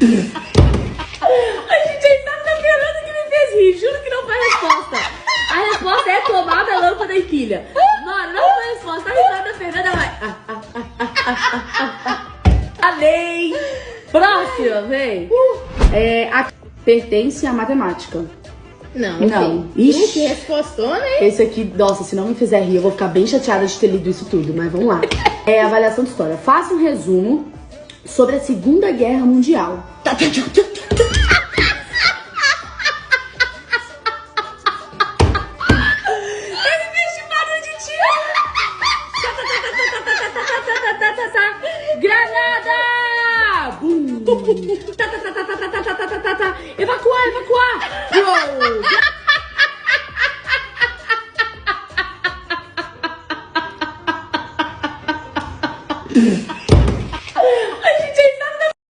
A gente sabe da Fernanda que me fez rir. Juro que não foi a resposta. A resposta é tomada, lâmpada e pilha. Mano, não foi a resposta. A risada da Fernanda vai... Amei. Próxima, vem. Pertence à matemática. Não. Ixi. Que respostona, hein? Esse aqui, nossa, se não me fizer rir, eu vou ficar bem chateada de ter lido isso tudo, mas vamos lá. Avaliação de história. Faça um resumo sobre a Segunda Guerra Mundial. Granada! Bum! Evacuar! Uou!